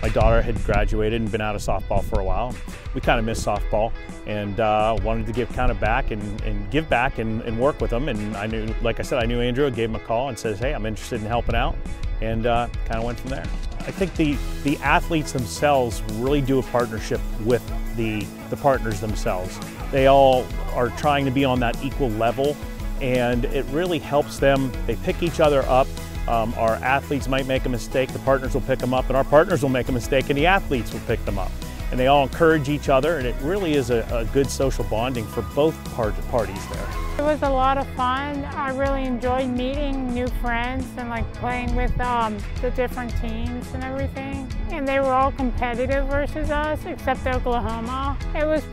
My daughter had graduated and been out of softball for a while. We kind of missed softball and wanted to give kind of back and give back and work with them. And I knew, like I said, I knew Andrew. I gave him a call and says, hey, I'm interested in helping out, and kind of went from there. I think the athletes themselves really do a partnership with the partners themselves. They all are trying to be on that equal level, and it really helps them. They pick each other up. Our athletes might make a mistake, the partners will pick them up, and our partners will make a mistake and the athletes will pick them up. And they all encourage each other, and it really is a good social bonding for both parties there. It was a lot of fun. I really enjoyed meeting new friends and playing with the different teams and everything. And they were all competitive versus us, except Oklahoma. It was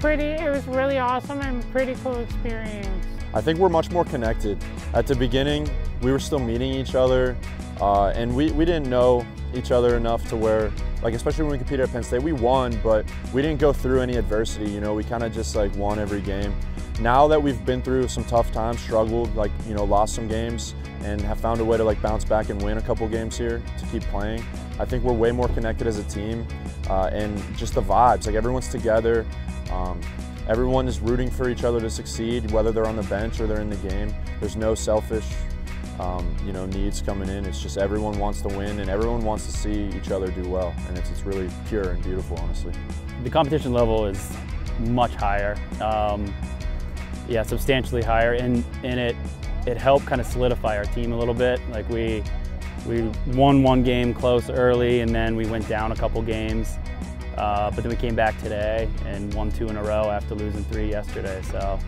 really awesome and pretty cool experience. I think we're much more connected. At the beginning, we were still meeting each other, and we didn't know each other enough to where, especially when we competed at Penn State, we won, but we didn't go through any adversity. We kind of just won every game. Now that we've been through some tough times, struggled, lost some games, and have found a way to bounce back and win a couple games here to keep playing, I think we're way more connected as a team, and just the vibes, everyone's together. Everyone is rooting for each other to succeed, whether they're on the bench or they're in the game. There's no selfish, needs coming in. It's just everyone wants to win and everyone wants to see each other do well, and it's really pure and beautiful, honestly. The competition level is much higher, yeah, substantially higher, and it helped kind of solidify our team a little bit. We won one game close early, and then we went down a couple games. But then we came back today and won 2 in a row after losing 3 yesterday. So,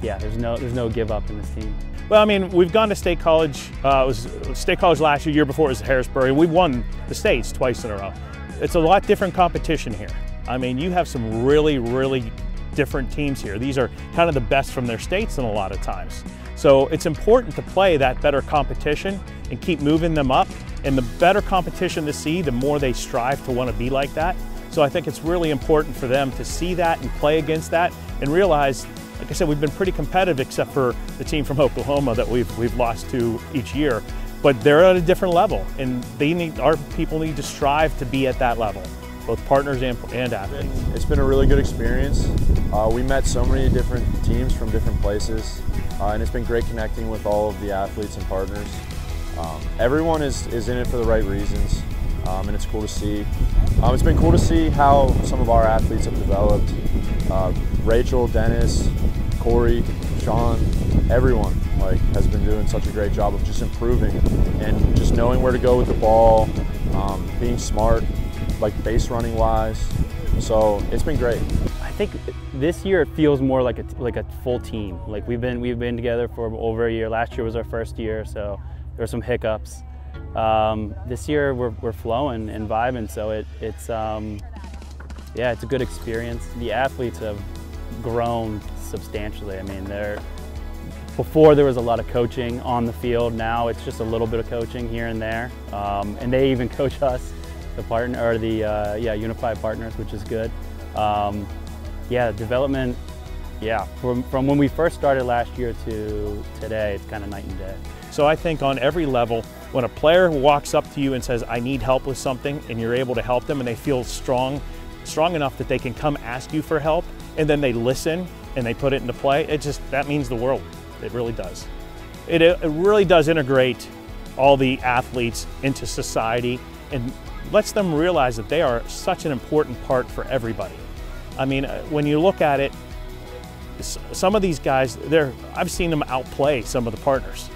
yeah, there's no give up in this team. Well, I mean, we've gone to State College. It was State College last year before it was Harrisburg. We won the states twice in a row. It's a lot different competition here. I mean, you have some really, really different teams here. These are kind of the best from their states in a lot of times. So it's important to play that better competition and keep moving them up. And the better competition they see, the more they strive to want to be like that. So I think it's really important for them to see that and play against that and realize, like I said, we've been pretty competitive except for the team from Oklahoma that we've lost to each year. But they're at a different level, and our people need to strive to be at that level, both partners and athletes. It's been a really good experience. We met so many different teams from different places, and it's been great connecting with all of the athletes and partners. Everyone is in it for the right reasons, and it's cool to see. It's been cool to see how some of our athletes have developed. Rachel, Dennis, Corey, Sean, everyone has been doing such a great job of just improving and just knowing where to go with the ball, being smart, base running wise. So it's been great. I think this year it feels more like a full team. We've been together for over a year. Last year was our first year, so there were some hiccups. This year we're flowing and vibing, so yeah, it's a good experience. The athletes have grown substantially. I mean, before there was a lot of coaching on the field. Now it's just a little bit of coaching here and there, and they even coach us, the unified partners, which is good. Yeah, development. Yeah, from when we first started last year to today, it's kind of night and day. So I think on every level, when a player walks up to you and says, I need help with something, and you're able to help them and they feel strong enough that they can come ask you for help, and then they listen and they put it into play, that means the world. It really does. It really does integrate all the athletes into society and lets them realize that they are such an important part for everybody. I mean, when you look at it, some of these guys, I've seen them outplay some of the partners.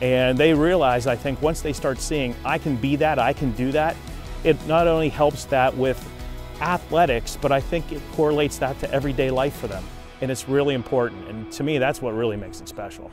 And they realize, I think, once they start seeing, I can be that, I can do that, it not only helps that with athletics, but I think it correlates that to everyday life for them. And it's really important. And to me, that's what really makes it special.